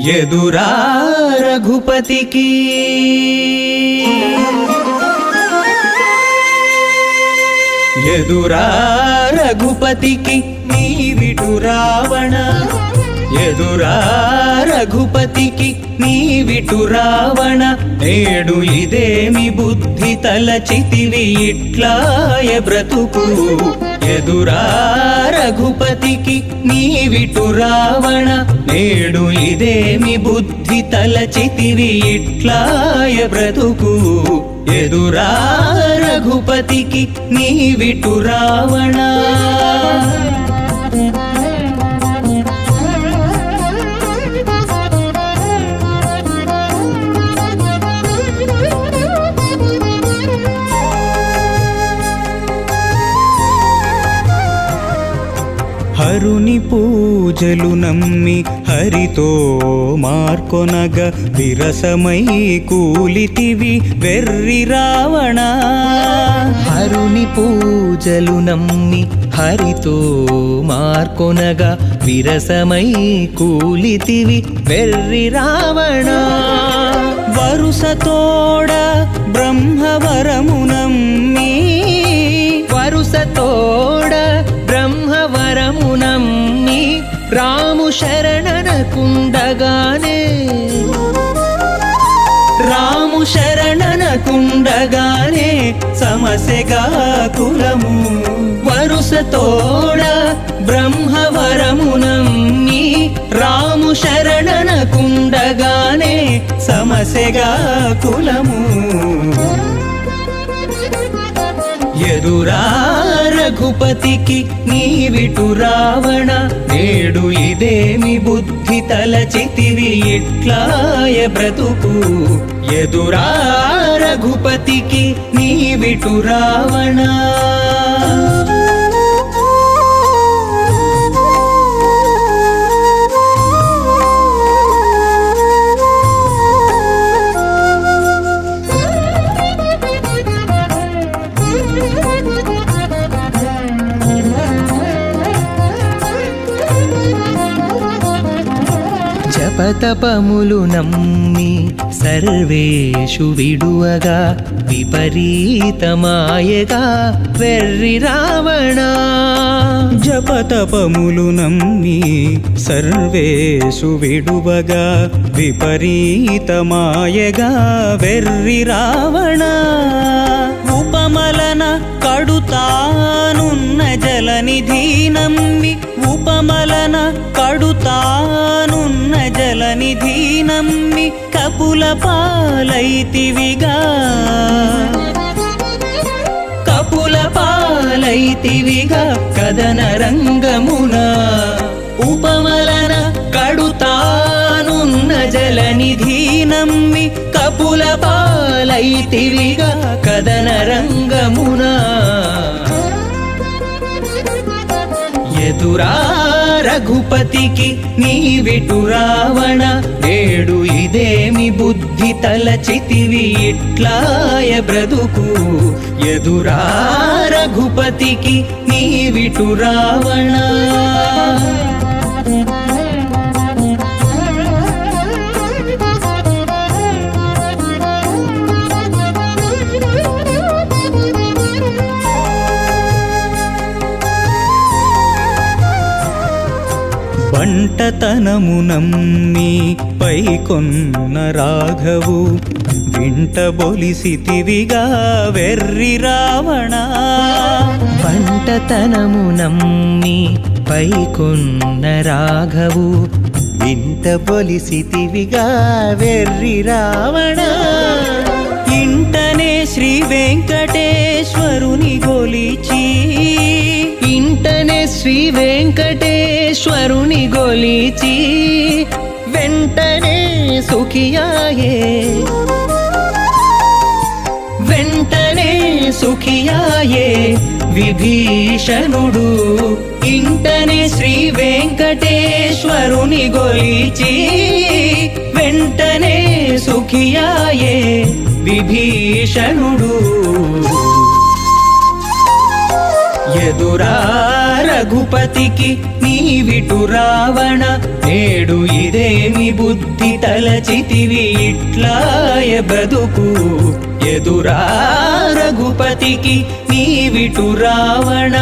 ఎదురా రఘుపతికి ఎదురా రఘుపతికి నీవిటు రావణ ఎదురా రఘుపతికి నీవిటు రావణ నేడు ఇదేమి బుద్ధి తలచితివి ఇట్లాయ బ్రతుకు ఎదురా రఘుపతికి నీవిటు రావణ నేడు ఇదేమి బుద్ధి తలచితివి ఇట్లాయ బ్రతుకు ఎదురా రఘుపతికి నీవిటు రావణ హరుని పూజలు నమ్మి హరితో మార్కొనగ విరసమై కూలితివి వెర్రి రావణ హరుని పూజలు నమ్మి హరితో మార్కొనగా విరసమై కూలితివి వెర్రి రావణ వరుసతోడ బ్రహ్మవరము నమ్మి వరుసతోడ బ్రహ్మవరము నమ్మి రాము శరణనకుండగానే రాము శరణనకుండగానే సమస్యగా కులము వరుసతోడ బ్రహ్మవరము నమ్మి రాము శరణనకుండగానే సమస్యగా కులము ఎదురా రఘుపతికి నీవిటు రావణ నేడు ఇదేమి బుద్ధి తలచితివి ఇట్లాయ బ్రతుకు ఎదురా రఘుపతికి నీవిటు రావణ జపతపములు నమ్మి సర్వేషు విడువగా విపరీతమాయగా వెర్రి రావణ జపతపములు నమ్మి సర్వేషు విడువగా విపరీతమాయగా వెర్రి రావణ ఉపమలన కడుతానున్న జలనిధి నమ్మి ఉపమలన కడుతానున్న జలనిధి నమ్మి కపుల పాలైతివిగా కపుల పాలైతివిగా కదన రంగమున ఉపమలన కడుతానున్న జలనిధి నమ్మి కపుల పాలైతివిగా కదన రంగమున ఎదురా రఘుపతికి నీవిటు రావణ నేడు ఇదేమి బుద్ధి తలచితివి ఇట్లాయ బ్రతుకు ఎదురా రఘుపతికి నీవిటు రావణ బంటతనము నమ్మి పైకొన్న రాఘవు వింట బొలిసితివిగా వెర్రి రావణ పంటతనము నమ్మి పైకొన్న రాఘవు వింట బొలిసితివిగా వెర్రి రావణ ఇంటనే శ్రీ వెంకటేశ్వరుని గొలిచి ఇంటనే శ్రీ వెంకటేశ్వరుని గొలిచి వెంటనే సుఖియాయే వెంటనే సుఖియాయే విభీషణుడు ఇంటనే శ్రీ వెంకటేశ్వరుని గొలిచి వెంటనే సుఖియాయే విభీషణుడు ఎదురా రఘుపతికి నీవిటు రావణ నేడు ఇదేమి బుద్ధి తలచితివి ఇట్లాయ బ్రతుకు ఎదురా రఘుపతికి నీవిటు రావణ